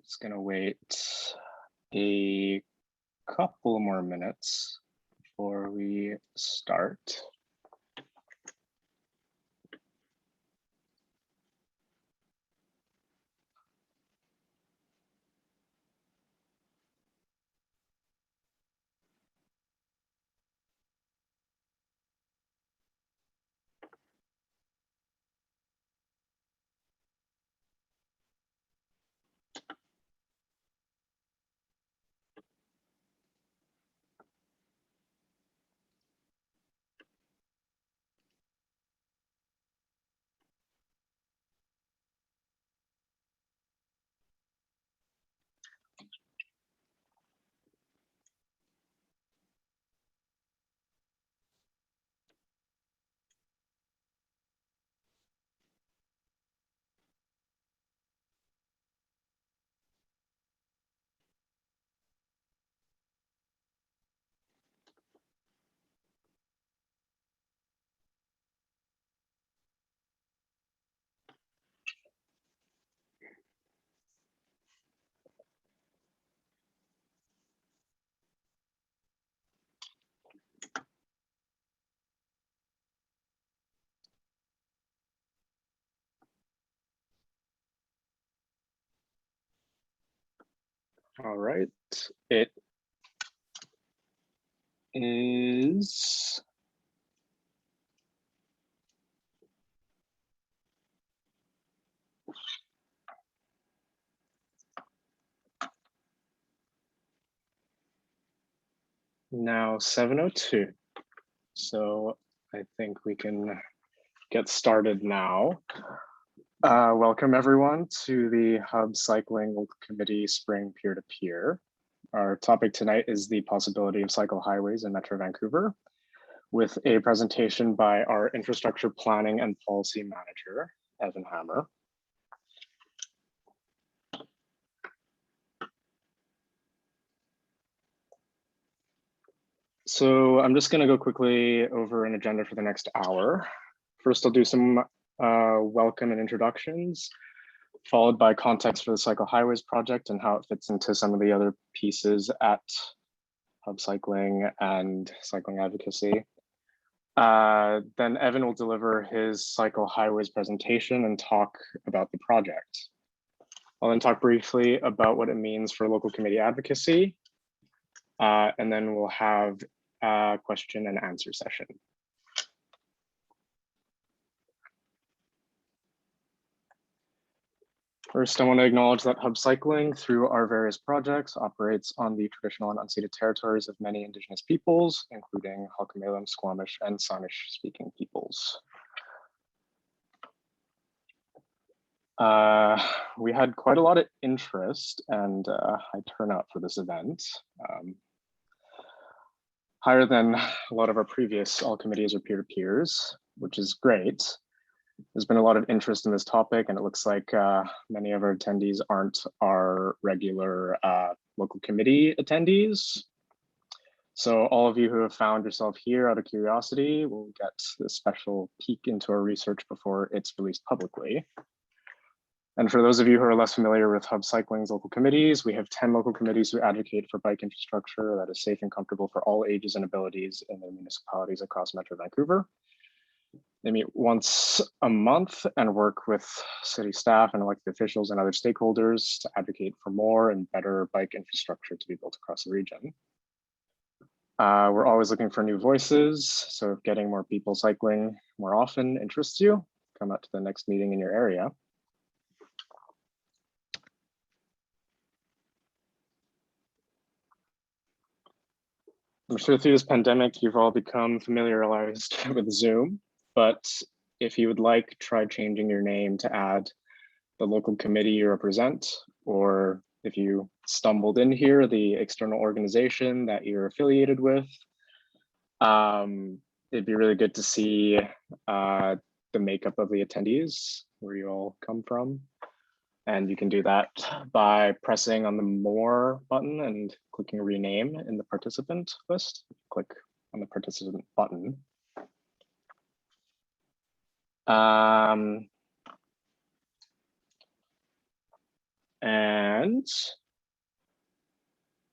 Just gonna wait a couple more minutes before we start. All right, it is now 7:02. So I think we can get started now. Welcome everyone to the Hub Cycling Local Committee Spring Peer-to-Peer. Our topic tonight is the possibility of cycle highways in Metro Vancouver, with a presentation by our Infrastructure Planning and Policy Manager, Evan Hammer. So I'm just going to go quickly over an agenda for the next hour. First, I'll do some welcome and introductions, followed by context for the Cycle Highways project and how it fits into some of the other pieces at Hub Cycling and cycling advocacy. Then Evan will deliver his Cycle Highways presentation and talk about the project. I'll then talk briefly about what it means for local committee advocacy, and then we'll have a question and answer session. First, I want to acknowledge that Hub Cycling, through our various projects, operates on the traditional and unceded territories of many Indigenous peoples, including Halkomelem, Squamish, and Samish-speaking peoples. We had quite a lot of interest and high turnout for this event. Higher than a lot of our previous all committees or peer-to-peers, which is great. There's been a lot of interest in this topic, and it looks like many of our attendees aren't our regular local committee attendees. So all of you who have found yourself here out of curiosity will get a special peek into our research before it's released publicly. And for those of you who are less familiar with Hub Cycling's local committees, we have 10 local committees who advocate for bike infrastructure that is safe and comfortable for all ages and abilities in their municipalities across Metro Vancouver. They meet once a month and work with city staff and elected officials and other stakeholders to advocate for more and better bike infrastructure to be built across the region. We're always looking for new voices, so if getting more people cycling more often interests you, come out to the next meeting in your area. I'm sure through this pandemic, you've all become familiarized with Zoom, but if you would like, try changing your name to add the local committee you represent, or if you stumbled in here, the external organization that you're affiliated with. It'd be really good to see the makeup of the attendees, where you all come from. And you can do that by pressing on the More button and clicking Rename in the participant list. Click on the participant button. And moment.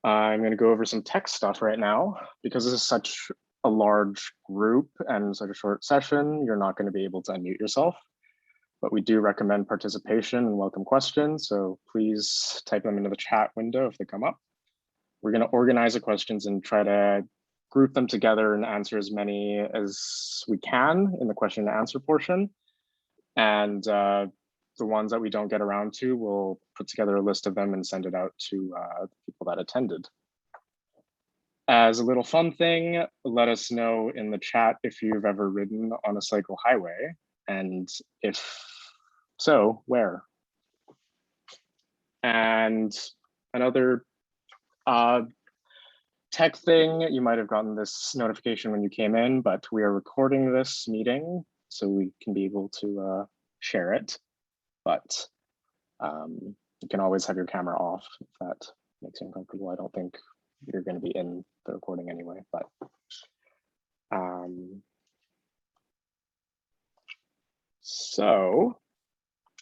I'm going to go over some tech stuff right now. Because this is such a large group and such a short session, you're not going to be able to unmute yourself. But we do recommend participation and welcome questions. So please type them into the chat window if they come up. We're going to organize the questions and try to group them together and answer as many as we can in the question and answer portion. And the ones that we don't get around to, we'll put together a list of them and send it out to the people that attended. As a little fun thing, let us know in the chat if you've ever ridden on a cycle highway, and if so, where? And another tech thing, you might have gotten this notification when you came in, but we are recording this meeting so we can be able to share it. But you can always have your camera off if that makes you uncomfortable. I don't think you're going to be in the recording anyway, but so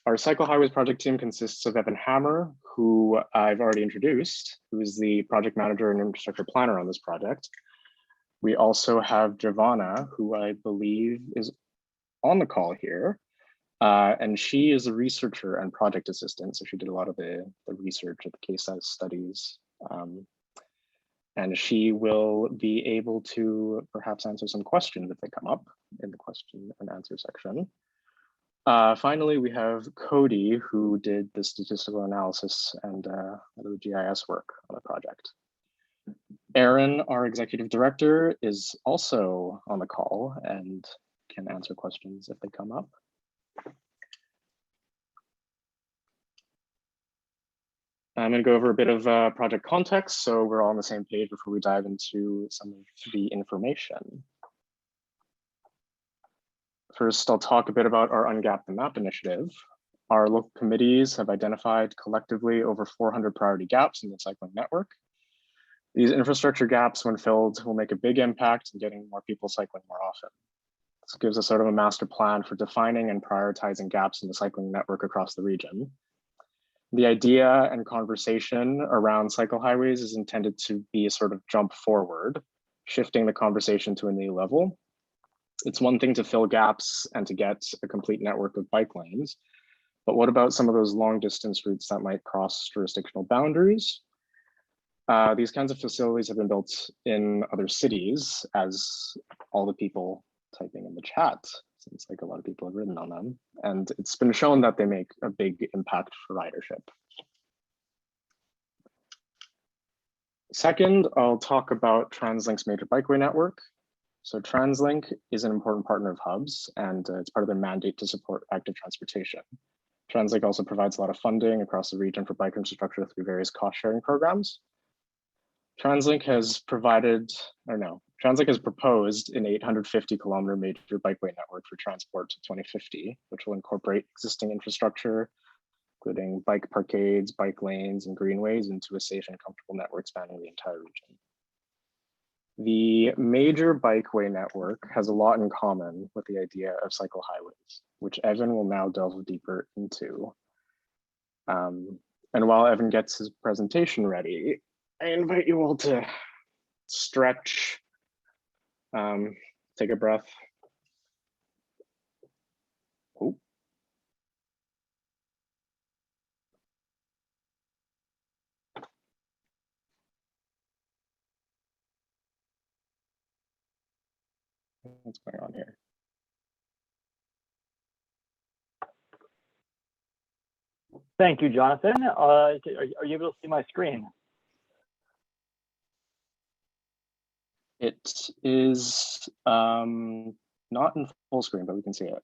our Cycle Highways project team consists of Evan Hammer, who I've already introduced, who is the project manager and infrastructure planner on this project. We also have Giovanna, who I believe is on the call here. And she is a researcher and project assistant. So she did a lot of the research of the case studies. And she will be able to perhaps answer some questions if they come up in the question and answer section. Finally, we have Cody, who did the statistical analysis and the GIS work on the project. Aaron, our executive director, is also on the call and can answer questions if they come up. I'm going to go over a bit of project context, so we're all on the same page before we dive into some of the information. First, I'll talk a bit about our Ungap the Map initiative. Our local committees have identified collectively over 400 priority gaps in the cycling network. These infrastructure gaps, when filled, will make a big impact in getting more people cycling more often. This gives us sort of a master plan for defining and prioritizing gaps in the cycling network across the region. The idea and conversation around cycle highways is intended to be a sort of jump forward, shifting the conversation to a new level. It's one thing to fill gaps and to get a complete network of bike lanes, but what about some of those long distance routes that might cross jurisdictional boundaries? These kinds of facilities have been built in other cities, as all the people typing in the chat, seems like a lot of people have written on them, and it's been shown that they make a big impact for ridership. Second, I'll talk about TransLink's major bikeway network. So TransLink is an important partner of Hub's, and it's part of their mandate to support active transportation. TransLink also provides a lot of funding across the region for bike infrastructure through various cost sharing programs. TransLink has proposed an 850-kilometer major bikeway network for transport to 2050, which will incorporate existing infrastructure, including bike parkades, bike lanes, and greenways into a safe and comfortable network spanning the entire region. The major bikeway network has a lot in common with the idea of cycle highways, which Evan will now delve deeper into. And while Evan gets his presentation ready, I invite you all to stretch, take a breath. Oh. What's going on here? Thank you, Jonathan. Are you able to see my screen? It is not in full screen, but we can see it.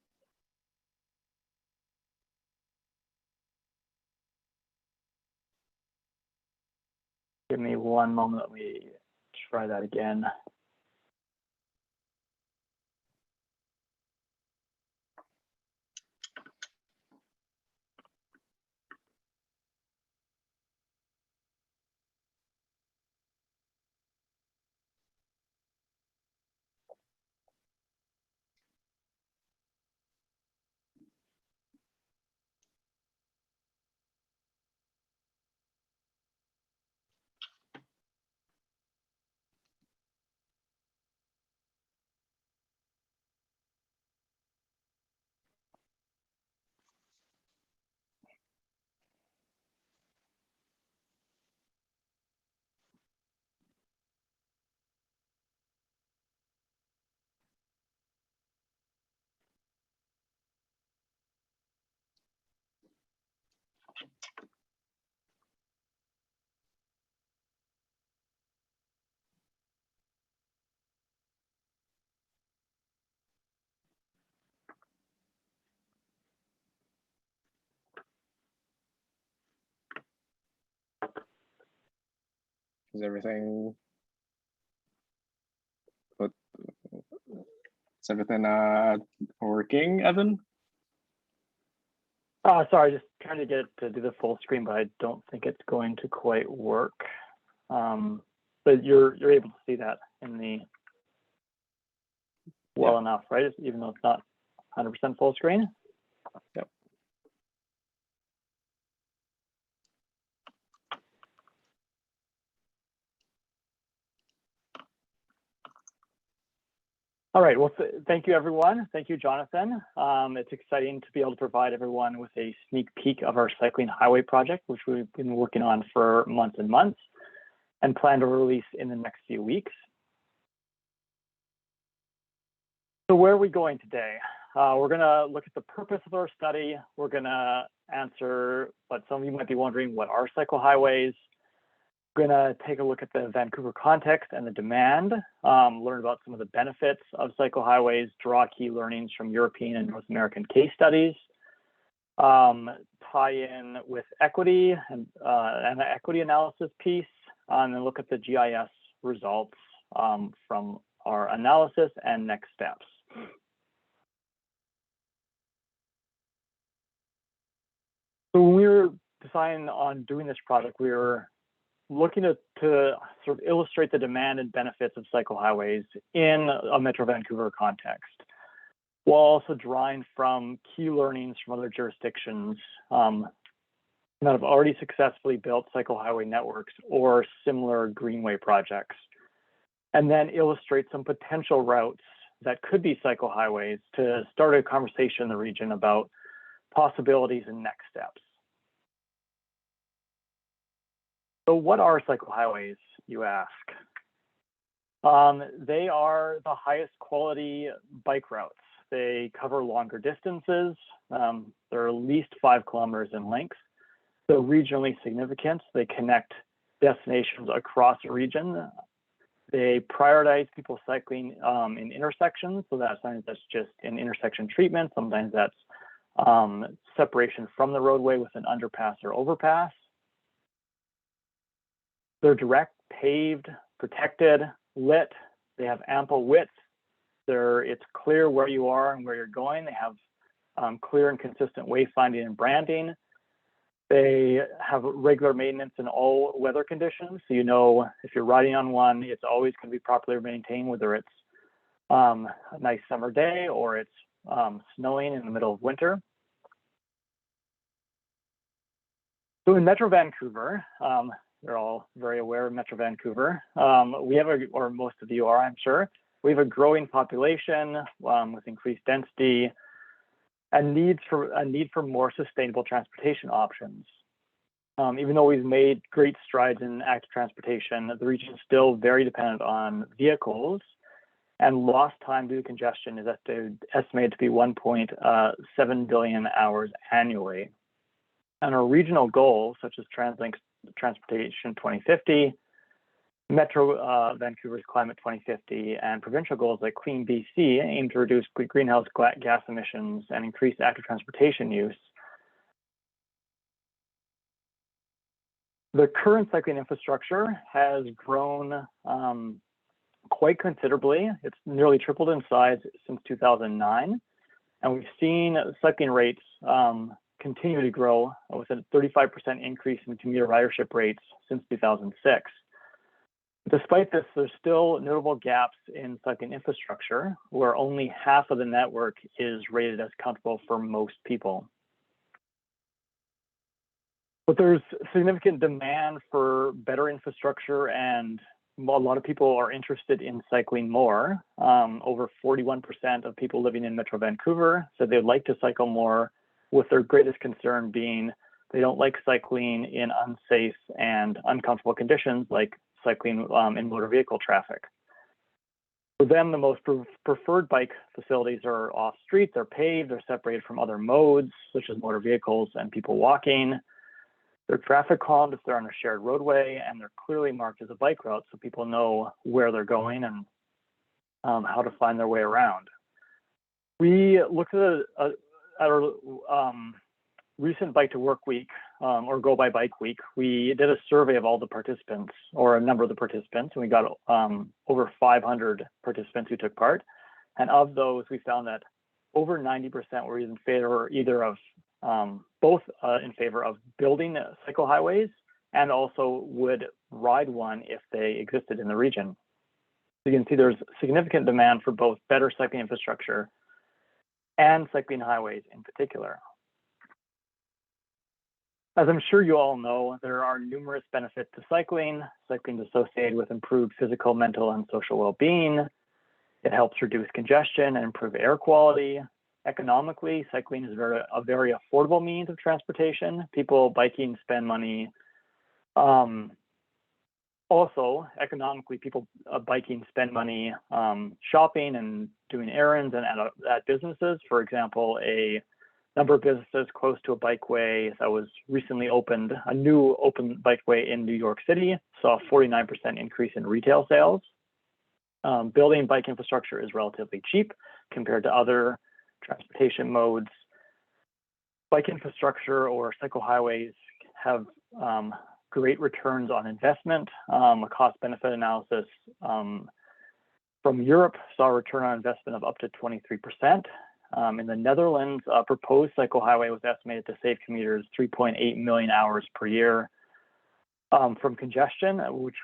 Give me one moment. Let me try that again. Is everything working, Evan? Sorry, just trying to get it to do the full screen, but I don't think it's going to quite work. But you're able to see that in the well enough, right? Even though it's not 100% full screen. Yep. All right, well, thank you, everyone. Thank you, Jonathan. It's exciting to be able to provide everyone with a sneak peek of our cycling highway project, which we've been working on for months and months and plan to release in the next few weeks. So where are we going today? We're gonna look at the purpose of our study. We're gonna answer what some of you might be wondering, what are cycle highways? We're gonna take a look at the Vancouver context and the demand, learn about some of the benefits of cycle highways, draw key learnings from European and North American case studies, tie in with equity and an equity analysis piece, and then look at the GIS results from our analysis and next steps. So when we were deciding on doing this project, we were looking to sort of illustrate the demand and benefits of cycle highways in a Metro Vancouver context, while also drawing from key learnings from other jurisdictions that have already successfully built cycle highway networks or similar greenway projects, and then illustrate some potential routes that could be cycle highways to start a conversation in the region about possibilities and next steps. So what are cycle highways, you ask? They are the highest quality bike routes. They cover longer distances. They're at least 5 kilometers in length. So regionally significant. They connect destinations across a region. They prioritize people cycling in intersections. So that sometimes that's just an intersection treatment. Sometimes that's separation from the roadway with an underpass or overpass. They're direct, paved, protected, lit. They have ample width. It's clear where you are and where you're going. They have clear and consistent wayfinding and branding. They have regular maintenance in all weather conditions. So you know if you're riding on one, it's always going to be properly maintained, whether it's a nice summer day or it's snowing in the middle of winter. So in Metro Vancouver, you're all very aware of Metro Vancouver. We have or most of you are, I'm sure. We have a growing population with increased density and a need for more sustainable transportation options. Even though we've made great strides in active transportation, the region is still very dependent on vehicles, and lost time due to congestion is estimated to be 1.7 billion hours annually. And our regional goals, such as TransLink Transportation 2050, Metro Vancouver's Climate 2050, and provincial goals like Clean BC aim to reduce greenhouse gas emissions and increase active transportation use. The current cycling infrastructure has grown quite considerably. It's nearly tripled in size since 2009. And we've seen cycling rates continue to grow with a 35% increase in commuter ridership rates since 2006. Despite this, there's still notable gaps in cycling infrastructure where only half of the network is rated as comfortable for most people. But there's significant demand for better infrastructure, and a lot of people are interested in cycling more. Over 41% of people living in Metro Vancouver said they'd like to cycle more, with their greatest concern being they don't like cycling in unsafe and uncomfortable conditions like cycling in motor vehicle traffic. For them, the most preferred bike facilities are off street, they're paved, they're separated from other modes, such as motor vehicles and people walking. They're traffic calmed if they're on a shared roadway, and they're clearly marked as a bike route so people know where they're going and how to find their way around. We looked at our recent Bike to Work Week or Go by Bike Week, we did a survey of all the participants, or a number of the participants, and we got over 500 participants who took part. And of those, we found that over 90% were in favor either of both in favor of building cycle highways and also would ride one if they existed in the region. So you can see there's significant demand for both better cycling infrastructure and cycling highways in particular. As I'm sure you all know, there are numerous benefits to cycling. Cycling is associated with improved physical, mental, and social well-being. It helps reduce congestion and improve air quality. Economically, cycling is a very affordable means of transportation. People biking spend money. Also, economically, people biking spend money shopping and doing errands and at businesses. For example, a number of businesses close to a bikeway that was recently opened, a new open bikeway in New York City, saw a 49% increase in retail sales. Building bike infrastructure is relatively cheap compared to other transportation modes. Bike infrastructure or cycle highways have great returns on investment. A cost-benefit analysis from Europe saw a return on investment of up to 23%. In the Netherlands, a proposed cycle highway was estimated to save commuters 3.8 million hours per year from congestion, which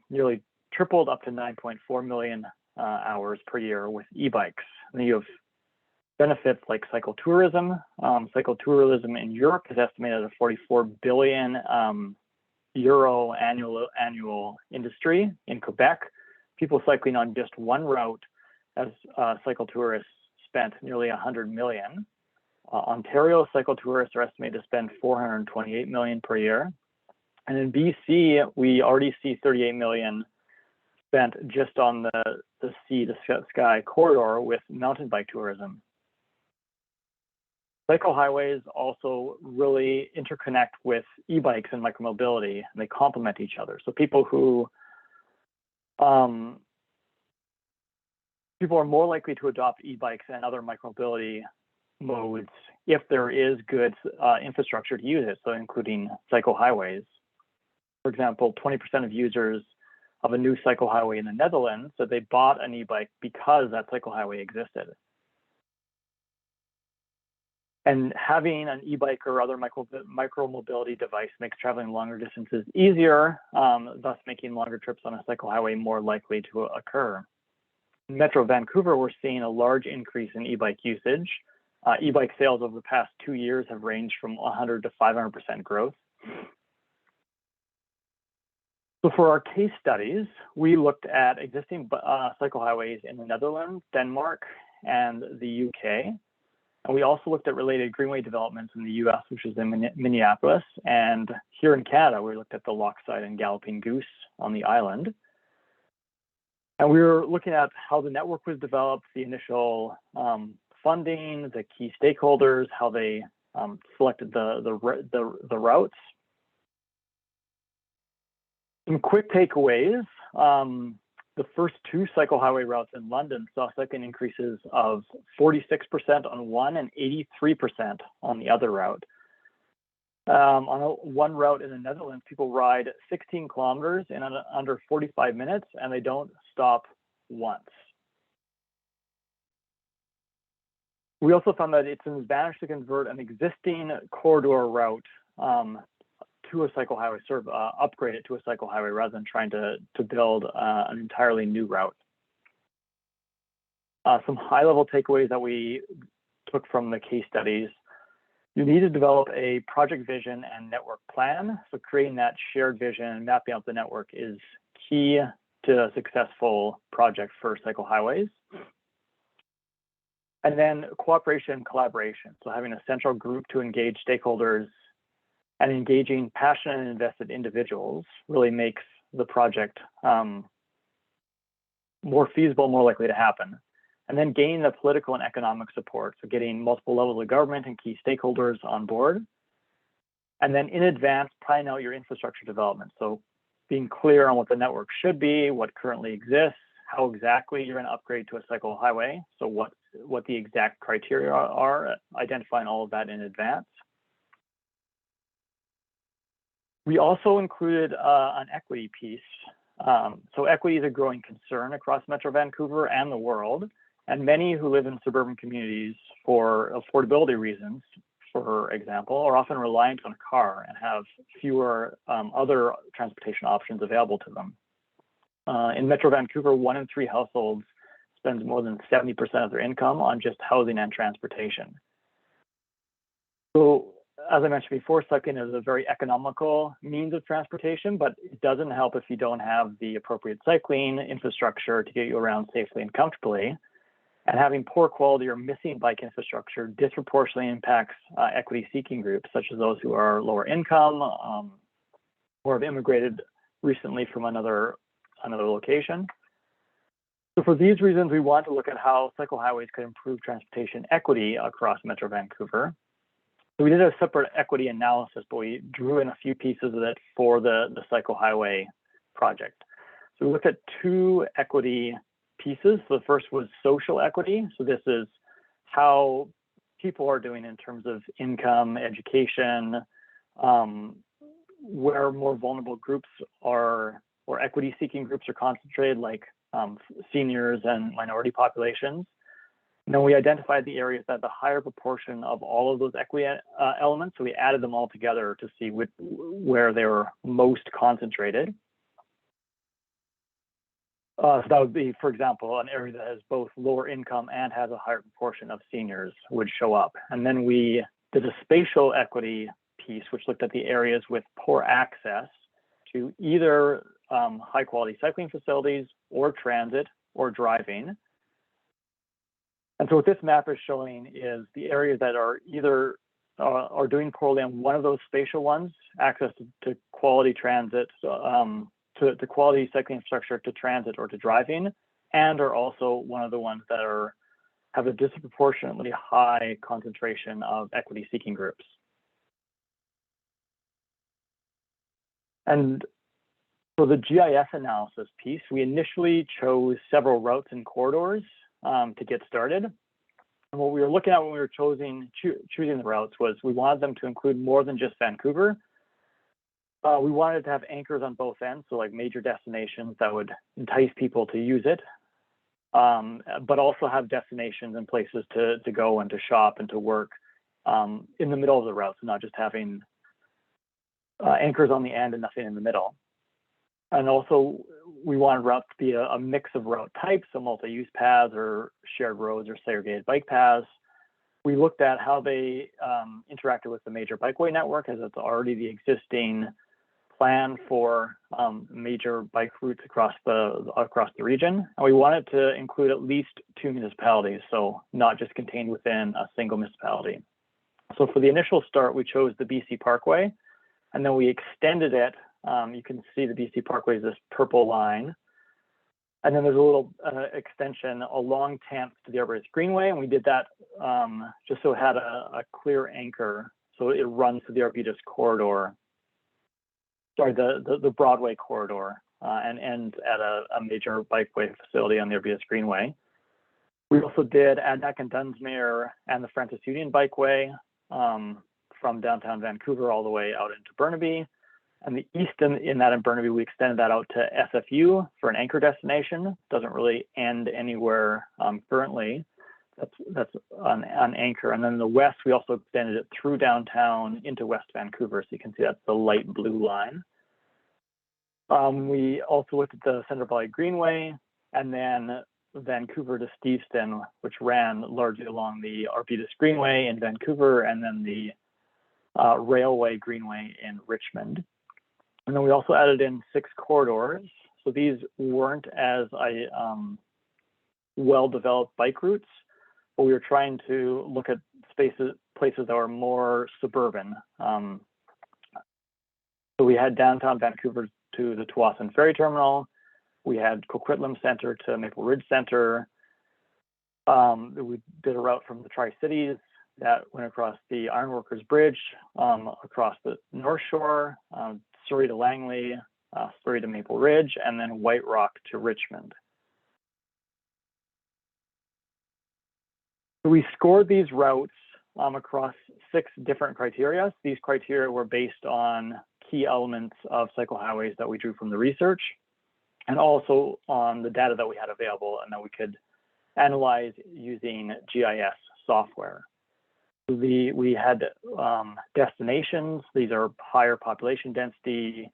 nearly tripled up to 9.4 million hours per year with e-bikes. And then you have benefits like cycle tourism. Cycle tourism in Europe is estimated at a 44 billion euro annual industry. In Quebec, people cycling on just one route as cycle tourists spent nearly 100 million. Ontario cycle tourists are estimated to spend 428 million per year. And in BC, we already see 38 million spent just on the sea to sky corridor with mountain bike tourism. Cycle highways also really interconnect with e-bikes and micromobility, and they complement each other. So people are more likely to adopt e-bikes and other micromobility modes if there is good infrastructure to use it, so including cycle highways. For example, 20% of users of a new cycle highway in the Netherlands said they bought an e-bike because that cycle highway existed. And having an e-bike or other micro-mobility device makes traveling longer distances easier, thus making longer trips on a cycle highway more likely to occur. In Metro Vancouver, we're seeing a large increase in e-bike usage. E-bike sales over the past 2 years have ranged from 100 to 500% growth. So for our case studies, we looked at existing cycle highways in the Netherlands, Denmark, and the UK. And we also looked at related greenway developments in the US, which is in Minneapolis. And here in Canada, we looked at the Lochside and Galloping Goose on the island. And we were looking at how the network was developed, the initial funding, the key stakeholders, how they selected the routes. Some quick takeaways. The first 2 cycle highway routes in London saw cycling increases of 46% on one and 83% on the other route. On one route in the Netherlands, people ride 16 kilometers in under 45 minutes, and they don't stop once. We also found that it's an advantage to convert an existing corridor route to a cycle highway, sort of upgrade it to a cycle highway rather than trying to build an entirely new route. Some high-level takeaways that we took from the case studies. You need to develop a project vision and network plan. So creating that shared vision and mapping out the network is key to a successful project for cycle highways. And then cooperation and collaboration. So having a central group to engage stakeholders and engaging passionate and invested individuals really makes the project more feasible, more likely to happen. And then gaining the political and economic support, so getting multiple levels of government and key stakeholders on board. And then in advance, planning out your infrastructure development. So being clear on what the network should be, what currently exists, how exactly you're going to upgrade to a cycle highway, so what the exact criteria are, identifying all of that in advance. We also included an equity piece. So equity is a growing concern across Metro Vancouver and the world, and many who live in suburban communities for affordability reasons, for example, are often reliant on a car and have fewer other transportation options available to them. In Metro Vancouver, 1 in 3 households spends more than 70% of their income on just housing and transportation. So as I mentioned before, cycling is a very economical means of transportation, but it doesn't help if you don't have the appropriate cycling infrastructure to get you around safely and comfortably. And having poor quality or missing bike infrastructure disproportionately impacts equity-seeking groups, such as those who are lower income or have immigrated recently from another location. So for these reasons, we want to look at how cycle highways could improve transportation equity across Metro Vancouver. So we did a separate equity analysis, but we drew in a few pieces of it for the cycle highway project. So we looked at 2 equity pieces. So the first was social equity. So this is how people are doing in terms of income, education, where more vulnerable groups are, or equity-seeking groups are concentrated, like seniors and minority populations. And then we identified the areas that the higher proportion of all of those equity elements. So we added them all together to see where they were most concentrated. So that would be, for example, an area that has both lower income and has a higher proportion of seniors would show up. And then we did a spatial equity piece, which looked at the areas with poor access to either high quality cycling facilities or transit or driving. And so what this map is showing is the areas that are either are doing poorly on one of those spatial ones, access to quality transit, to quality cycling infrastructure, to transit or to driving, and are also one of the ones that have a disproportionately high concentration of equity-seeking groups. And for the GIS analysis piece, we initially chose several routes and corridors to get started. And what we were looking at when we were choosing the routes was we wanted them to include more than just Vancouver. We wanted to have anchors on both ends, so like major destinations that would entice people to use it, but also have destinations and places to go and to shop and to work in the middle of the route, so not just having anchors on the end and nothing in the middle. And also, we wanted routes to be a mix of route types, so multi-use paths or shared roads or segregated bike paths. We looked at how they interacted with the major bikeway network, as it's already the existing plan for major bike routes across the region. And we wanted to include at least 2 municipalities, so not just contained within a single municipality. So for the initial start, we chose the BC Parkway, and then we extended it. You can see the BC Parkway is this purple line. And then there's a little extension along 10th to the Arborist Greenway. And we did that just so it had a clear anchor. So it runs to the Arbutus corridor, sorry, the Broadway corridor, and ends at a major bikeway facility on the Arbutus Greenway. We also did Adnak and Dunsmuir and the Francis Union Bikeway from downtown Vancouver all the way out into Burnaby. And the east in that in Burnaby, we extended that out to SFU for an anchor destination. Doesn't really end anywhere currently. That's an anchor. And then in the west, we also extended it through downtown into West Vancouver. So you can see that's the light blue line. We also looked at the Centre Valley Greenway and then Vancouver to Steveston, which ran largely along the Arbutus Greenway in Vancouver, and then the Railway Greenway in Richmond. And then we also added in 6 corridors. So these weren't as well-developed bike routes, but we were trying to look at places that were more suburban. So we had downtown Vancouver to the Tsawwassen Ferry Terminal. We had Coquitlam Center to Maple Ridge Center. We did a route from the Tri-Cities that went across the Ironworkers Bridge, across the North Shore, Surrey to Langley, Surrey to Maple Ridge, and then White Rock to Richmond. So we scored these routes across 6 different criteria. These criteria were based on key elements of cycle highways that we drew from the research, and also on the data that we had available and that we could analyze using GIS software. We had destinations. These are higher population density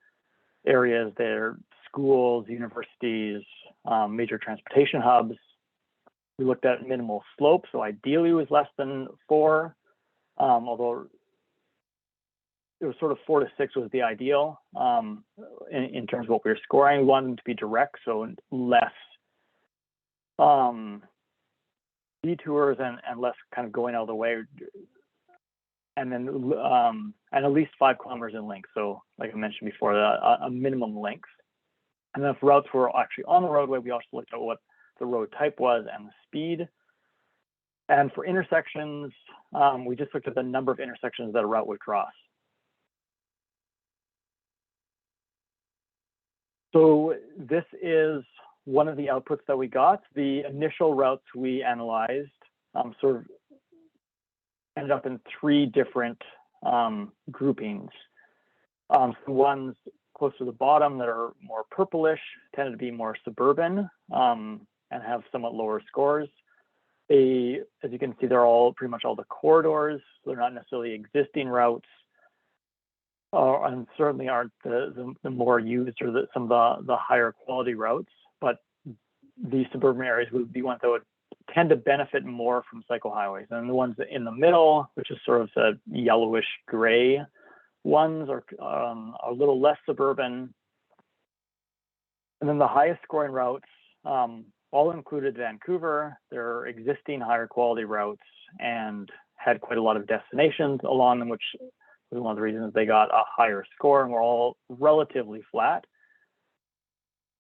areas. They're schools, universities, major transportation hubs. We looked at minimal slope, so ideally it was less than 4, although it was sort of 4 to 6 was the ideal in terms of what we were scoring. We wanted them to be direct, so less detours and less kind of going out of the way, and then and at least 5 kilometers in length. So like I mentioned before, a minimum length. And then if routes were actually on the roadway, we also looked at what the road type was and the speed. And for intersections, we just looked at the number of intersections that a route would cross. So this is one of the outputs that we got. The initial routes we analyzed sort of ended up in 3 different groupings. So ones close to the bottom that are more purplish tended to be more suburban and have somewhat lower scores. As you can see, they're all pretty much all the corridors. They're not necessarily existing routes, and certainly aren't the more used or some of the higher quality routes. But these suburban areas would be ones that would tend to benefit more from cycle highways. And the ones in the middle, which is sort of the yellowish gray ones, are a little less suburban. And then the highest scoring routes all included Vancouver. They're existing higher quality routes and had quite a lot of destinations along them, which was one of the reasons they got a higher score, and were all relatively flat.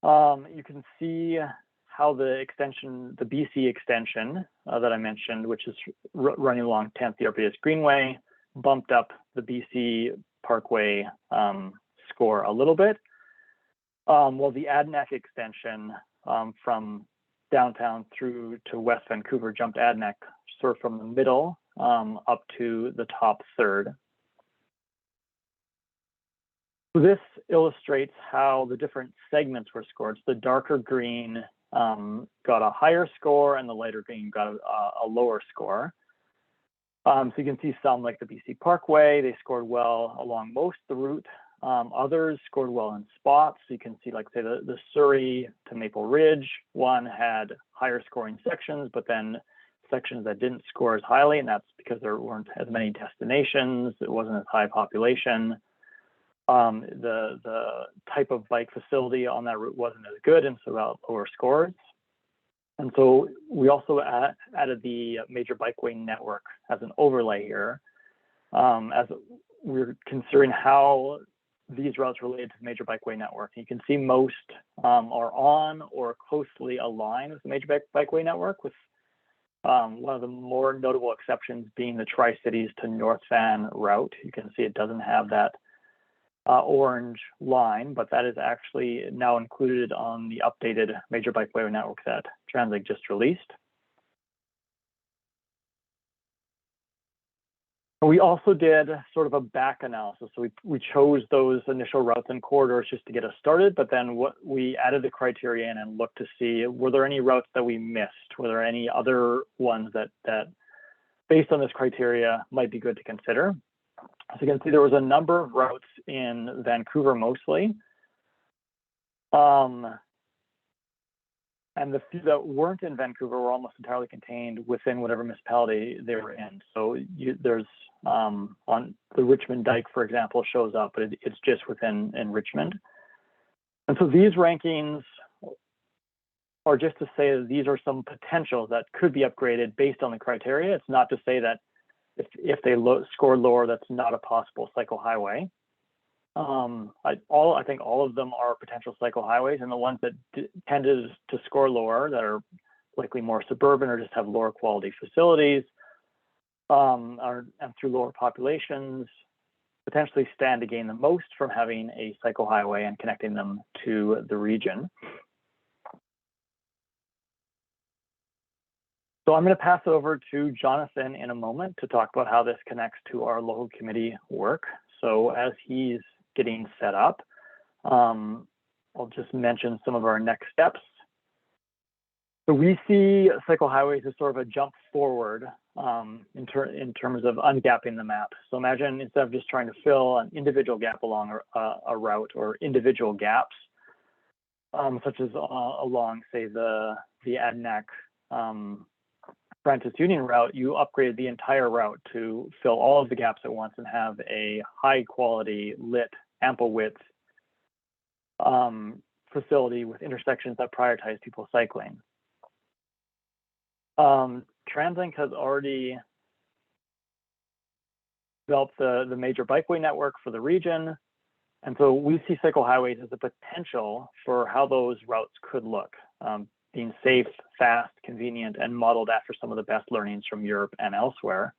You can see how the extension, the BC extension that I mentioned, which is running along 10th ERPS Greenway, bumped up the BC Parkway score a little bit. While the Adneck extension from downtown through to West Vancouver jumped Adneck sort of from the middle up to the top third. So this illustrates how the different segments were scored. So the darker green got a higher score and the lighter green got a lower score. So you can see some like the BC Parkway, they scored well along most of the route. Others scored well in spots. So you can see, like, say, the Surrey to Maple Ridge one had higher scoring sections, but then sections that didn't score as highly, and that's because there weren't as many destinations. It wasn't as high population. The type of bike facility on that route wasn't as good, and so got lower scores. And so we also added the major bikeway network as an overlay here, as we're considering how these routes related to the major bikeway network. You can see most are on or closely aligned with the major bikeway network, with one of the more notable exceptions being the Tri-Cities to North Van route. You can see it doesn't have that orange line, but that is actually now included on the updated major bikeway network that Translink just released. We also did sort of a back analysis. So we chose those initial routes and corridors just to get us started, but then we added the criteria in and looked to see, were there any routes that we missed? Were there any other ones that based on this criteria might be good to consider? So you can see there was a number of routes in Vancouver mostly. And the few that weren't in Vancouver were almost entirely contained within whatever municipality they were in. So there's on the Richmond Dike, for example, shows up, but it's just within Richmond. And so these rankings are just to say that these are some potentials that could be upgraded based on the criteria. It's not to say that if they score lower, that's not a possible cycle highway. I think all of them are potential cycle highways, and the ones that tended to score lower, that are likely more suburban or just have lower quality facilities, and through lower populations, potentially stand to gain the most from having a cycle highway and connecting them to the region. So I'm going to pass it over to Jonathan in a moment to talk about how this connects to our local committee work. So as he's getting set up. I'll just mention some of our next steps. So we see cycle highways as sort of a jump forward in terms of ungapping the map. So imagine instead of just trying to fill an individual gap along a route or individual gaps, such as along, say, the Adnac Francis Union route, you upgraded the entire route to fill all of the gaps at once and have a high quality, lit, ample width facility with intersections that prioritize people cycling. TransLink has already developed the major bikeway network for the region. And so we see cycle highways as a potential for how those routes could look, being safe, fast, convenient, and modeled after some of the best learnings from Europe and elsewhere.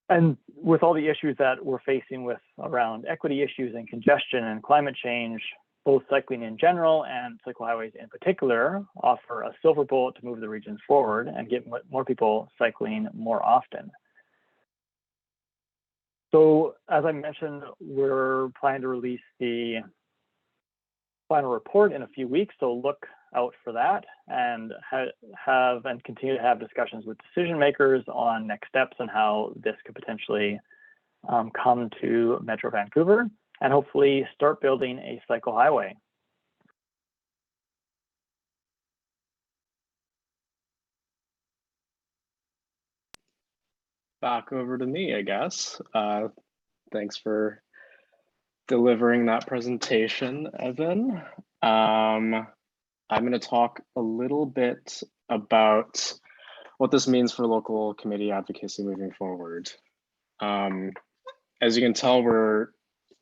And with all the issues that we're facing with around equity issues and congestion and climate change, both cycling in general and cycle highways in particular offer a silver bullet to move the regions forward and get more people cycling more often. So as I mentioned, we're planning to release the final report in a few weeks, so look out for that and continue to have discussions with decision makers on next steps and how this could potentially come to Metro Vancouver and hopefully start building a cycle highway. Back over to me, I guess. Thanks for delivering that presentation, Evan. I'm going to talk a little bit about what this means for local committee advocacy moving forward. As you can tell, we're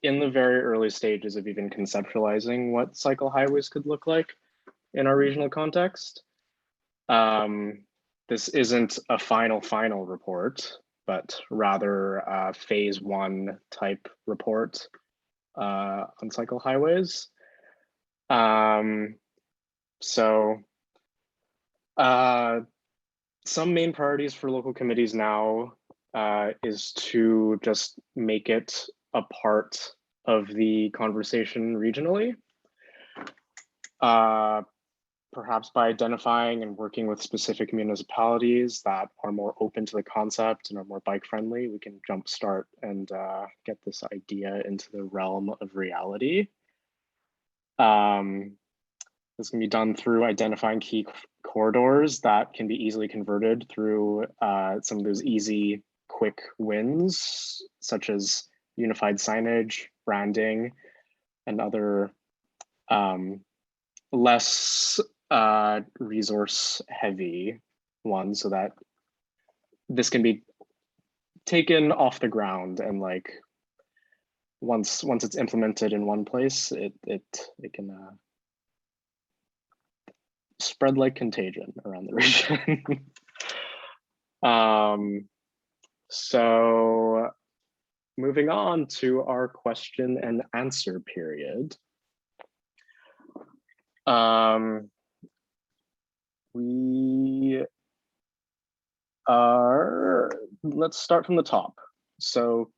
in the very early stages of even conceptualizing what cycle highways could look like in our regional context. This isn't a final report, but rather a phase 1 type report on cycle highways. Some main priorities for local committees now is to just make it a part of the conversation regionally. Perhaps by identifying and working with specific municipalities that are more open to the concept and are more bike friendly, we can jumpstart and get this idea into the realm of reality. This can be done through identifying key corridors that can be easily converted through some of those easy, quick wins, such as unified signage, branding, and other less resource heavy ones, so that this can be taken off the ground and like once it's implemented in one place, it can spread like contagion around the region. So moving on to our question and answer period. Let's start from the top. So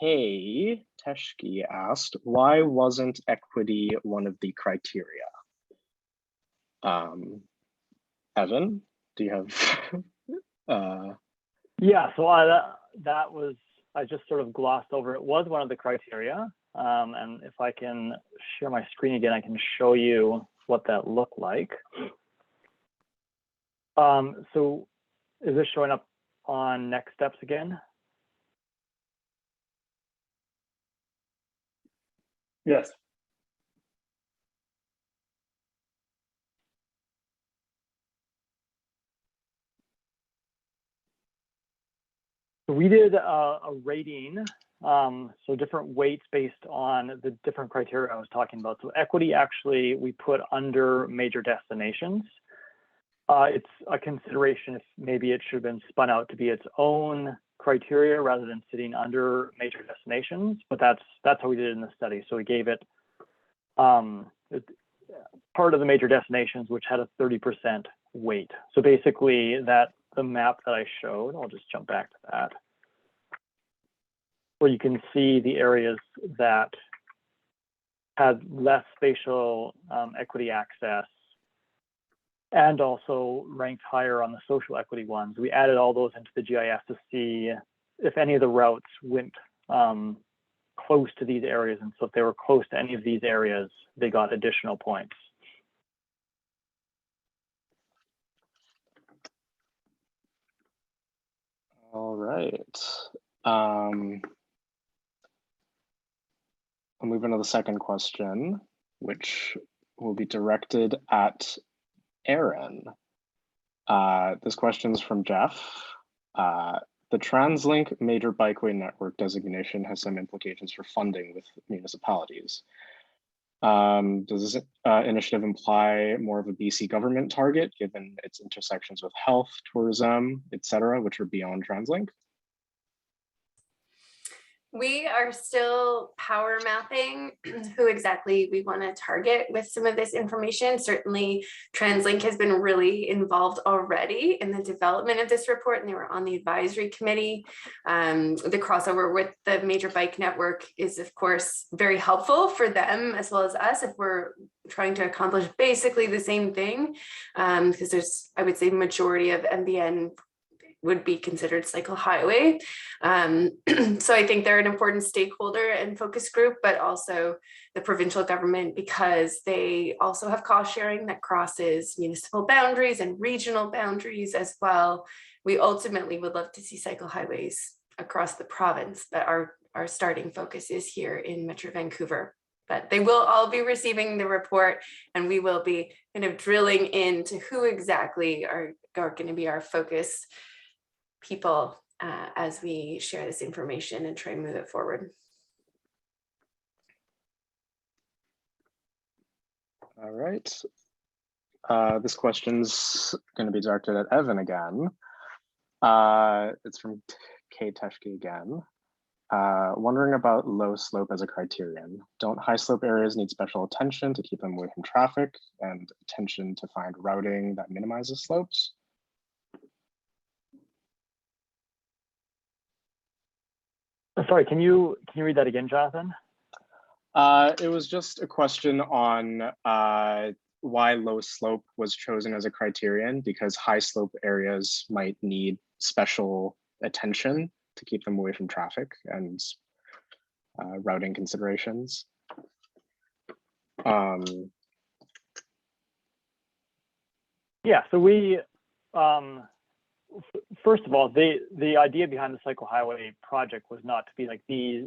Kay Teshke asked, why wasn't equity one of the criteria? Evan, do you have? Yeah, so that was, I just sort of glossed over. It was one of the criteria. And if I can share my screen again, I can show you what that looked like. So is this showing up on next steps again? Yes. So we did a rating, so different weights based on the different criteria I was talking about. So equity, actually, we put under major destinations. It's a consideration if maybe it should have been spun out to be its own criteria rather than sitting under major destinations, but that's how we did it in the study. So we gave it part of the major destinations, which had a 30% weight. So basically the map that I showed, I'll just jump back to that. where you can see the areas that had less spatial equity access and also ranked higher on the social equity ones. We added all those into the GIS to see if any of the routes went close to these areas. And so if they were close to any of these areas, they got additional points. All right. I'll move into the second question, which will be directed at Aaron. This question is from Jeff. The TransLink major bikeway network designation has some implications for funding with municipalities. Does this initiative imply more of a BC government target given its intersections with health, tourism, etc., which are beyond TransLink? We are still power mapping who exactly we want to target with some of this information. Certainly, TransLink has been really involved already in the development of this report, and they were on the advisory committee. The crossover with the major bike network is, of course, very helpful for them as well as us if we're trying to accomplish basically the same thing, because there's, I would say, majority of MBN would be considered cycle highway. So I think they're an important stakeholder and focus group, but also the provincial government, because they also have cost sharing that crosses municipal boundaries and regional boundaries as well. We ultimately would love to see cycle highways across the province, but our starting focus is here in Metro Vancouver. But they will all be receiving the report, and we will be kind of drilling into who exactly are going to be our focus people as we share this information and try and move it forward. All right. This question's going to be directed at Evan again. It's from Kate Teschke again. Wondering about low slope as a criterion. Don't high slope areas need special attention to keep them away from traffic and attention to find routing that minimizes slopes? Sorry, can you read that again, Jonathan? It was just a question on why low slope was chosen as a criterion, because high slope areas might need special attention to keep them away from traffic and routing considerations. Yeah, so we, first of all, the idea behind the cycle highway project was not to be like these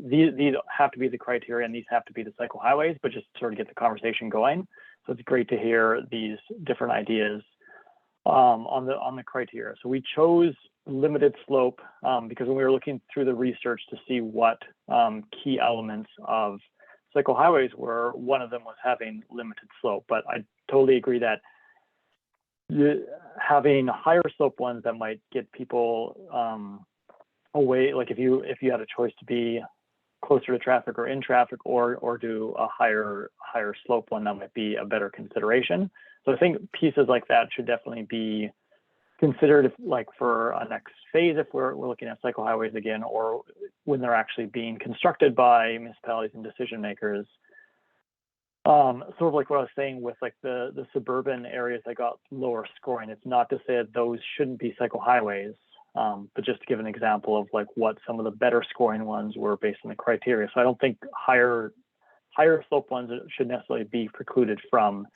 have to be the criteria and these have to be the cycle highways, but just sort of get the conversation going. So it's great to hear these different ideas on the criteria. So we chose limited slope because when we were looking through the research to see what key elements of cycle highways were, one of them was having limited slope. But I totally agree that having higher slope ones that might get people away, like if you had a choice to be closer to traffic or in traffic, or do a higher slope one, that might be a better consideration. So I think pieces like that should definitely be considered, if, like for a next phase, if we're looking at cycle highways again, or when they're actually being constructed by municipalities and decision makers. Sort of like what I was saying with like the suburban areas that got lower scoring. It's not to say that those shouldn't be cycle highways, but just to give an example of like what some of the better scoring ones were based on the criteria. So I don't think higher slope ones should necessarily be precluded from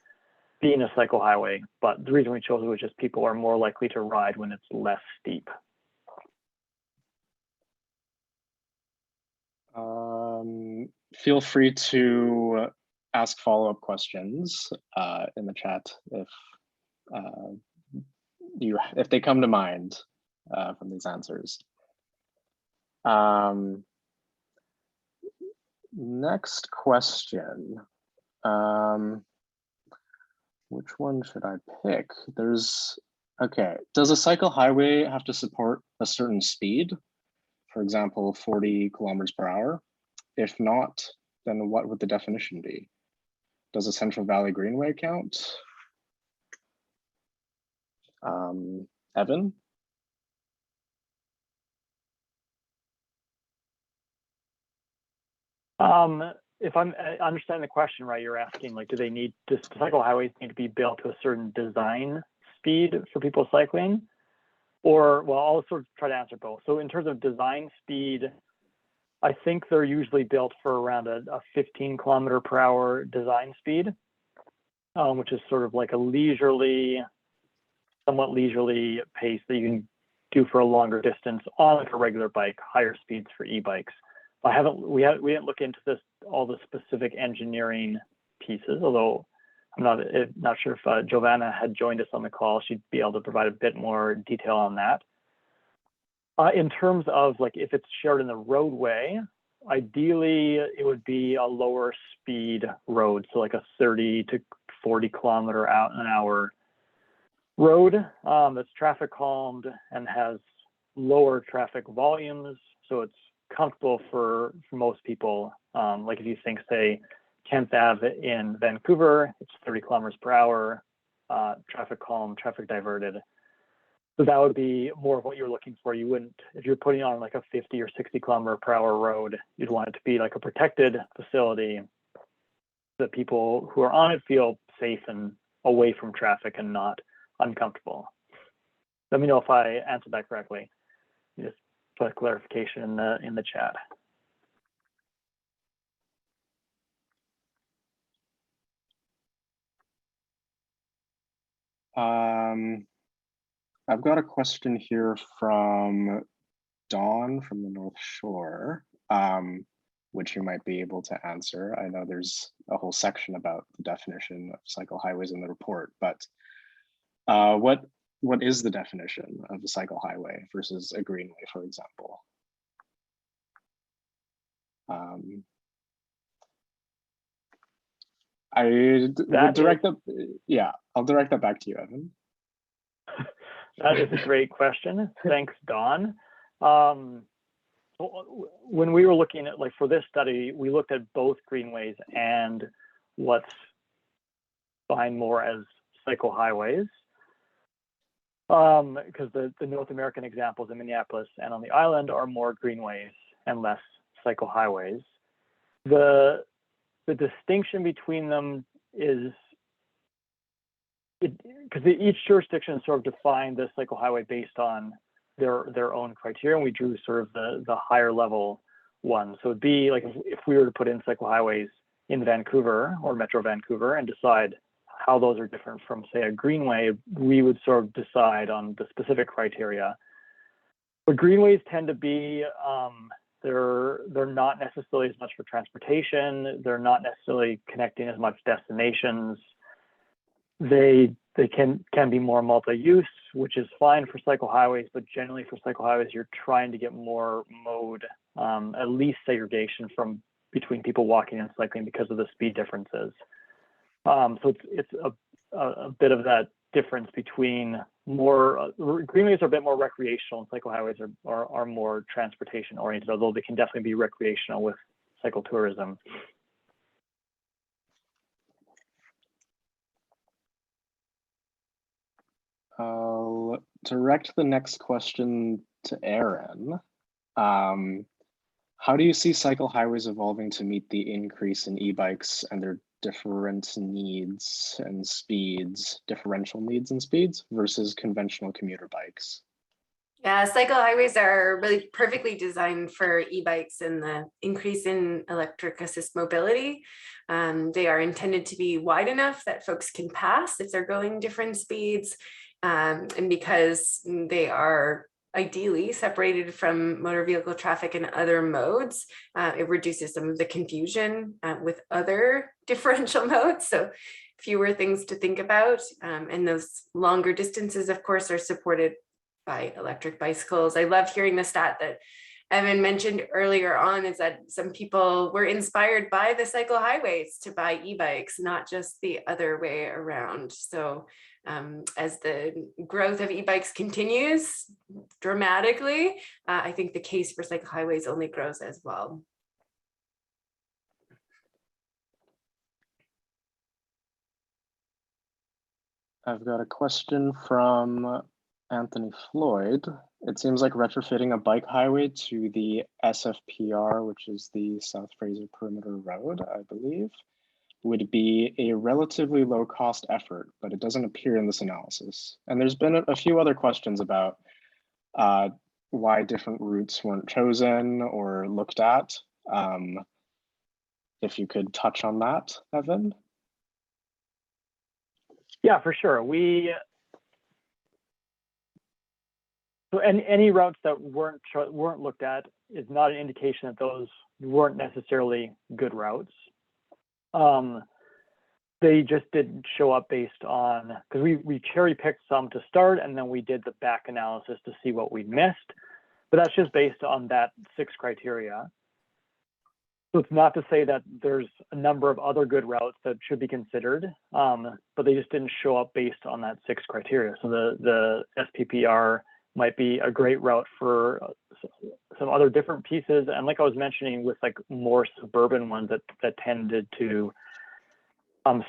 being a cycle highway. But the reason we chose it was just people are more likely to ride when it's less steep. Feel free to ask follow-up questions in the chat if they come to mind from these answers. Next question. Which one should I pick? Okay, does a cycle highway have to support a certain speed? For example, 40 kilometers per hour? If not, then what would the definition be? Does a Central Valley Greenway count? Evan? If I'm understanding the question right, you're asking like, does cycle highways need to be built to a certain design speed for people cycling? Or, well, I'll sort of try to answer both. So in terms of design speed, I think they're usually built for around a 15 kilometer per hour design speed, which is sort of like a somewhat leisurely pace that you can do for a longer distance on like a regular bike, higher speeds for e-bikes. We didn't look into all the specific engineering pieces, although I'm not sure if Giovanna had joined us on the call. She'd be able to provide a bit more detail on that. In terms of like if it's shared in the roadway, ideally it would be a lower speed road, so like a 30 to 40 kilometer an hour road that's traffic calmed and has lower traffic volumes, so it's comfortable for most people. Like if you think, say, 10th Ave in Vancouver, it's 30 kilometers per hour, traffic calm, traffic diverted. So that would be more of what you're looking for. You wouldn't, if you're putting on like a 50 or 60 kilometer per hour road, you'd want it to be like a protected facility that people who are on it feel safe and away from traffic and not uncomfortable. Let me know if I answered that correctly. Just put a clarification in the chat. I've got a question here from Dawn from the North Shore, which you might be able to answer. I know there's a whole section about the definition of cycle highways in the report, but what is the definition of a cycle highway versus a greenway, for example? I'll direct that back to you, Evan. That is a great question. Thanks, Don. When we were looking at, like for this study, we looked at both greenways and what's defined more as cycle highways. Because the North American examples in Minneapolis and on the island are more greenways and less cycle highways. The distinction between them is because each jurisdiction sort of defined the cycle highway based on their own criteria, and we drew sort of the higher level one. So it'd be like if we were to put in cycle highways in Vancouver or Metro Vancouver and decide how those are different from, say, a greenway, we would sort of decide on the specific criteria. But greenways tend to be they're not necessarily as much for transportation. They're not necessarily connecting as much destinations. They can be more multi-use, which is fine for cycle highways, but generally for cycle highways, you're trying to get more mode, at least segregation between people walking and cycling because of the speed differences. So it's a bit of that difference between greenways are a bit more recreational and cycle highways are more transportation oriented, although they can definitely be recreational with cycle tourism. I'll direct the next question to Aaron. How do you see cycle highways evolving to meet the increase in e-bikes and their different needs and speeds, differential needs and speeds versus conventional commuter bikes? Yeah, cycle highways are really perfectly designed for e-bikes and the increase in electric assist mobility. They are intended to be wide enough that folks can pass if they're going different speeds. And because they are ideally separated from motor vehicle traffic and other modes, it reduces some of the confusion with other differential modes. So fewer things to think about. And those longer distances, of course, are supported by electric bicycles. I love hearing the stat that Evan mentioned earlier on, is that some people were inspired by the cycle highways to buy e-bikes, not just the other way around. So as the growth of e-bikes continues dramatically, I think the case for cycle highways only grows as well. I've got a question from Anthony Floyd. It seems like retrofitting a bike highway to the SFPR, which is the South Fraser Perimeter Road, I believe, would be a relatively low cost effort, but it doesn't appear in this analysis. And there's been a few other questions about why different routes weren't chosen or looked at. If you could touch on that, Evan. Yeah, for sure. So any routes that weren't looked at is not an indication that those weren't necessarily good routes. They just didn't show up based on, because we cherry picked some to start, and then we did the back analysis to see what we missed. But that's just based on that 6 criteria. So it's not to say that there's a number of other good routes that should be considered, but they just didn't show up based on that 6 criteria. So the SPPR might be a great route for some other different pieces. And like I was mentioning, with like more suburban ones that tended to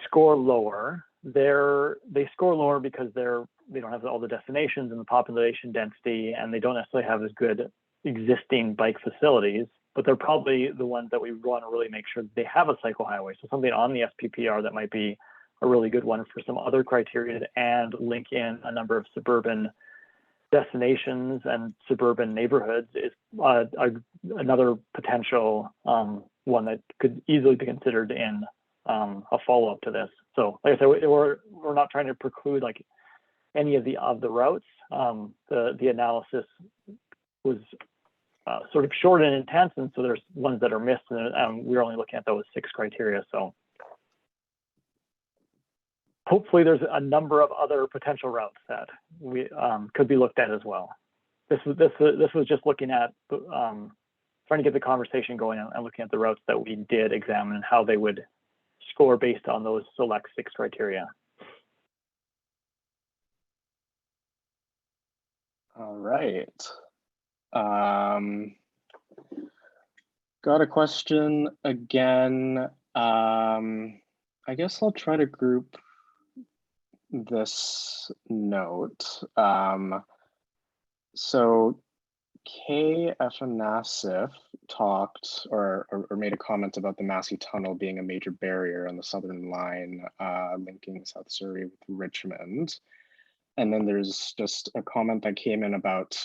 score lower, they score lower because they don't have all the destinations and the population density, and they don't necessarily have as good existing bike facilities, but they're probably the ones that we want to really make sure that they have a cycle highway. So something on the SPPR that might be a really good one for some other criteria and link in a number of suburban destinations and suburban neighborhoods is another potential one that could easily be considered in a follow-up to this. So like I said, we're not trying to preclude like any of the routes. The analysis was sort of short and intense, and so there's ones that are missed, and we're only looking at those 6 criteria. So hopefully there's a number of other potential routes that we could be looked at as well. This was just looking at trying to get the conversation going and looking at the routes that we did examine and how they would score based on those select 6 criteria. All right. Got a question again. I guess I'll try to group this note. So Kay Afanasif talked or made a comment about the Massey Tunnel being a major barrier on the southern line linking South Surrey with Richmond. And then there's just a comment that came in about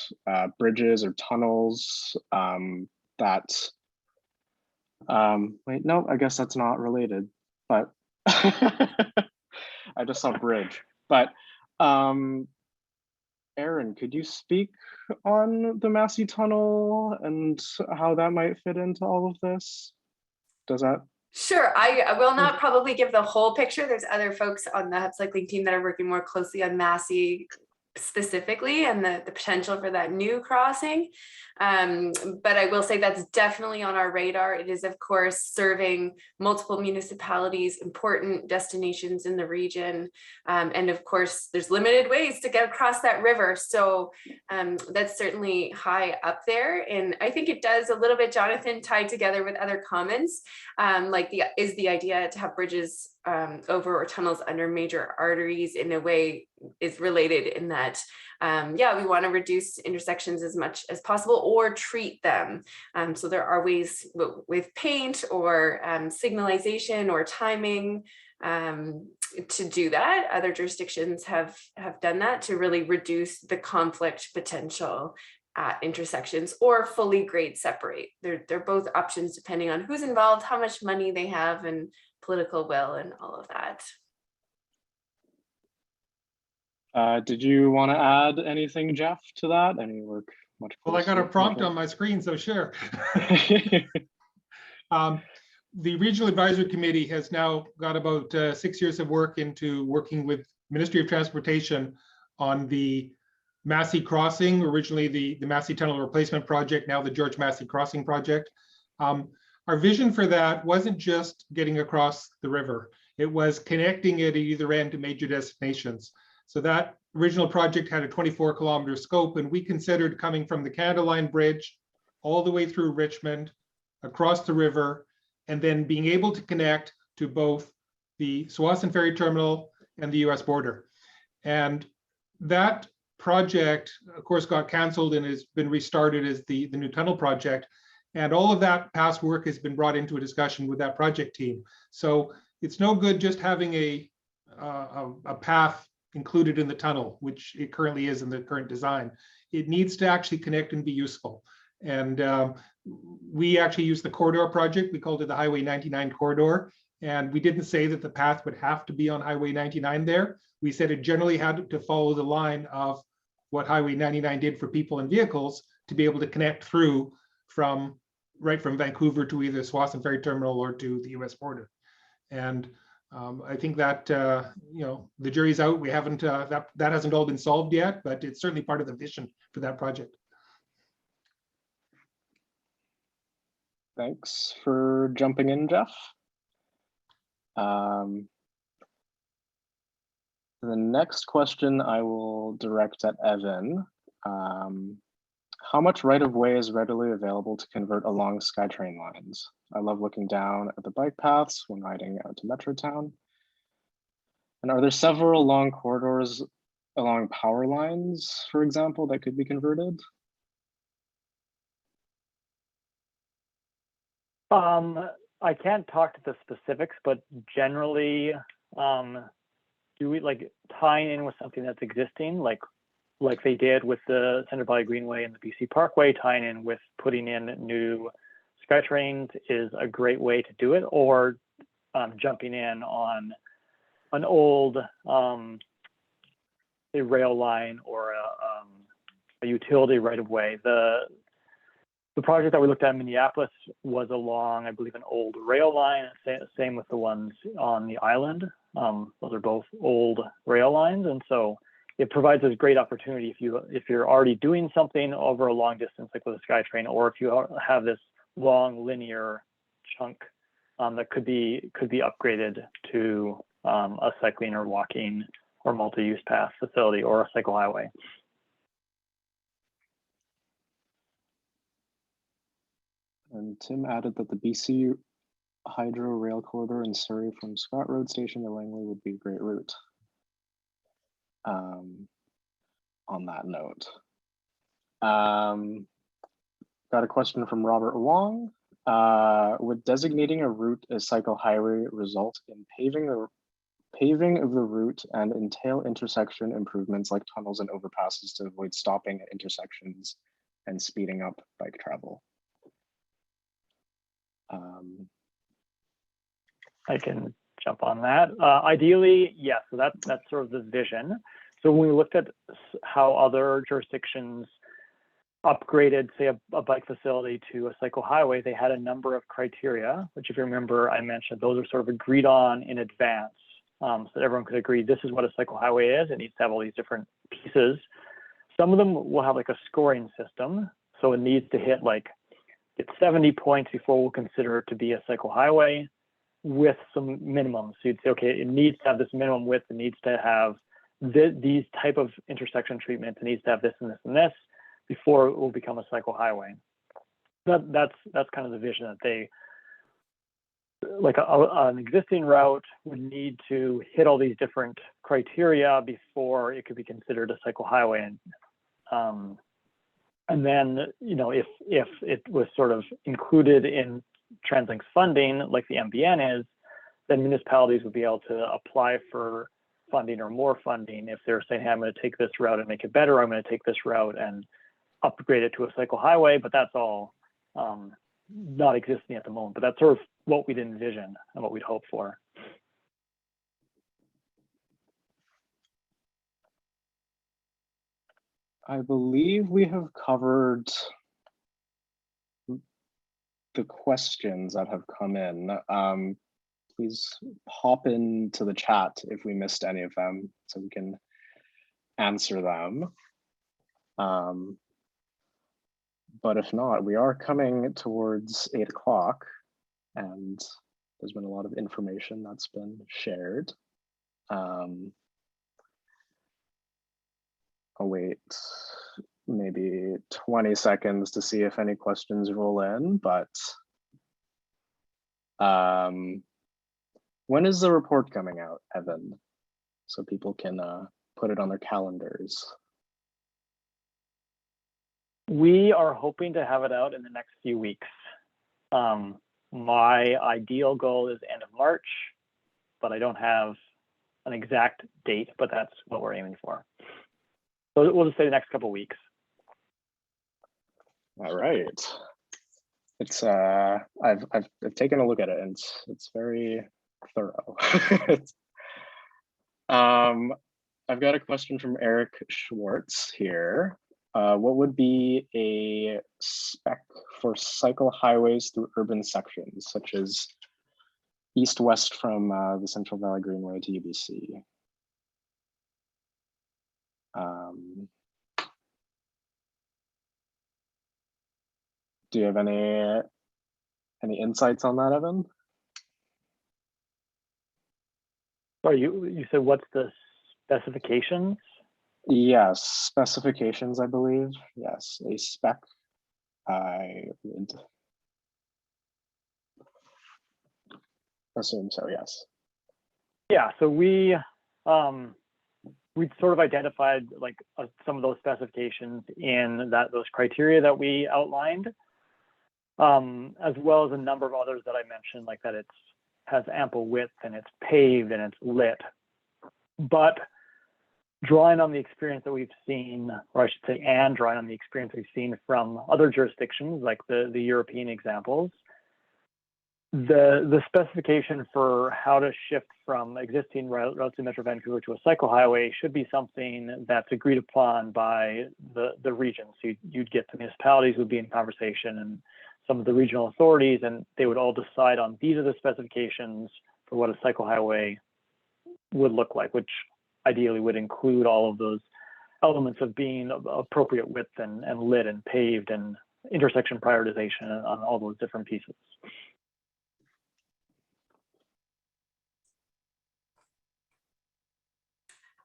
bridges or tunnels that, wait, no, I guess that's not related, but I just saw bridge. But Aaron, could you speak on the Massey Tunnel and how that might fit into all of this? Does that? Sure. I will not probably give the whole picture. There's other folks on the Hub Cycling team that are working more closely on Massey specifically and the potential for that new crossing. But I will say that's definitely on our radar. It is, of course, serving multiple municipalities, important destinations in the region. And of course, there's limited ways to get across that river. So that's certainly high up there. And I think it does a little bit, Jonathan, tied together with other comments, like the idea to have bridges over or tunnels under major arteries in a way is related in that, we want to reduce intersections as much as possible or treat them. So there are ways with paint or signalization or timing to do that. Other jurisdictions have done that to really reduce the conflict potential at intersections or fully grade separate. They're both options depending on who's involved, how much money they have, and political will and all of that. Did you want to add anything, Jeff, to that? Any work much? Well, I got a prompt on my screen, so sure. The Regional Advisory Committee has now got about 6 years of work into working with Ministry of Transportation on the Massey Crossing, originally the Massey Tunnel Replacement Project, now the George Massey Crossing Project. Our vision for that wasn't just getting across the river. It was connecting it at either end to major destinations. So that original project had a 24-kilometer scope, and we considered coming from the Canada Line Bridge all the way through Richmond, across the river, and then being able to connect to both the Tsawwassen Ferry Terminal and the US border. And that project, of course, got canceled and has been restarted as the new tunnel project. And all of that past work has been brought into a discussion with that project team. So it's no good just having a path included in the tunnel, which it currently is in the current design. It needs to actually connect and be useful. And we actually used the corridor project. We called it the Highway 99 corridor. And we didn't say that the path would have to be on Highway 99 there. We said it generally had to follow the line of what Highway 99 did for people and vehicles to be able to connect through right from Vancouver to either Swanson Ferry Terminal or to the US border. And I think that, the jury's out. We haven't, that hasn't all been solved yet, but it's certainly part of the vision for that project. Thanks for jumping in, Jeff. The next question I will direct at Evan. How much right-of-way is readily available to convert along SkyTrain lines? I love looking down at the bike paths when riding out to Metrotown. And are there several long corridors along power lines, for example, that could be converted? I can't talk to the specifics, but generally, do we like tying in with something that's existing, like they did with the Centre Valley Greenway and the BC Parkway, tying in with putting in new SkyTrains is a great way to do it, or jumping in on an old a rail line or a utility right of way. The project that we looked at in Minneapolis was along, I believe, an old rail line. Same with the ones on the island. Those are both old rail lines, and so it provides a great opportunity if you're already doing something over a long distance, like with a SkyTrain, or if you have this long linear chunk that could be upgraded to a cycling or walking or multi-use path facility or a cycle highway. And Tim added that the BC Hydro Rail Corridor in Surrey from Scott Road Station to Langley would be a great route. On that note, got a question from Robert Wong. Would designating a route as cycle highway result in paving of the route and entail intersection improvements like tunnels and overpasses to avoid stopping at intersections and speeding up bike travel? I can jump on that. Ideally, yes. So that's sort of the vision. So when we looked at how other jurisdictions upgraded, say, a bike facility to a cycle highway, they had a number of criteria, which, if you remember, I mentioned, those are sort of agreed on in advance, so that everyone could agree this is what a cycle highway is. It needs to have all these different pieces. Some of them will have like a scoring system, so it needs to hit like it's 70 points before we'll consider it to be a cycle highway, with some minimums. So you'd say, okay, it needs to have this minimum width, it needs to have these type of intersection treatments, it needs to have this and this and this before it will become a cycle highway. That's kind of the vision, that they, like an existing route would need to hit all these different criteria before it could be considered a cycle highway. And then, if it was sort of included in TransLink's funding, like the MBN is, then municipalities would be able to apply for funding or more funding if they're saying, hey, I'm going to take this route and make it better. I'm going to take this route and upgrade it to a cycle highway. But that's all not existing at the moment. But that's sort of what we'd envision and what we'd hope for. I believe we have covered the questions that have come in. Please hop into the chat if we missed any of them so we can answer them. But if not, we are coming towards 8 o'clock and there's been a lot of information that's been shared. I'll wait maybe 20 seconds to see if any questions roll in, but when is the report coming out, Evan? So people can put it on their calendars. We are hoping to have it out in the next few weeks. My ideal goal is end of March, but I don't have an exact date, but that's what we're aiming for. So we'll just say the next couple of weeks. All right. It's I've taken a look at it, and it's very thorough. I've got a question from Eric Schwartz here. What would be a spec for cycle highways through urban sections, such as east-west from the Central Valley Greenway to UBC? Do you have any insights on that, Evan? Sorry, you said what's the specifications? Yes, specifications, I believe. Yes, a spec. I would assume so, yes. Yeah, so we sort of identified like some of those specifications in those criteria that we outlined, as well as a number of others that I mentioned, like that it has ample width and it's paved and it's lit. But drawing on the experience that we've seen, or I should say, and drawing on the experience we've seen from other jurisdictions, like the European examples, the specification for how to shift from existing routes in Metro Vancouver to a cycle highway should be something that's agreed upon by the region. So you'd get the municipalities would be in conversation and some of the regional authorities, and they would all decide on these are the specifications for what a cycle highway would look like, which ideally would include all of those elements of being appropriate width and lit and paved and intersection prioritization on all those different pieces.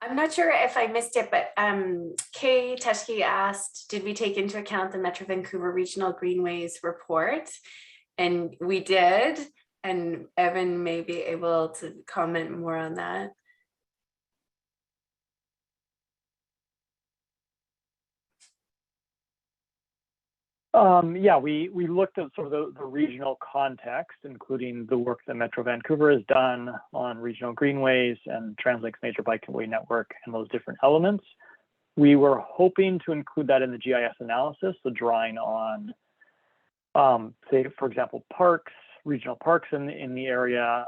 I'm not sure if I missed it, but Kay Teschke asked, did we take into account the Metro Vancouver Regional Greenways report? And we did, and Evan may be able to comment more on that. Yeah, we looked at sort of the regional context, including the work that Metro Vancouver has done on regional greenways and TransLink's major bikeway network and those different elements. We were hoping to include that in the GIS analysis, so drawing on, say, for example, parks, regional parks in the area,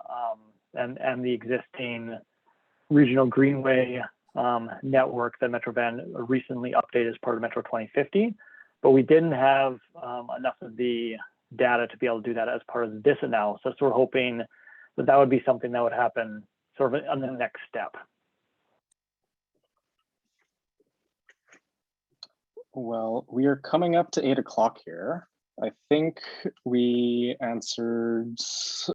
and the existing regional greenway network that Metro Van recently updated as part of Metro 2050. But we didn't have enough of the data to be able to do that as part of this analysis. We're hoping that that would be something that would happen sort of on the next step. Well, we are coming up to 8 o'clock here. I think we answered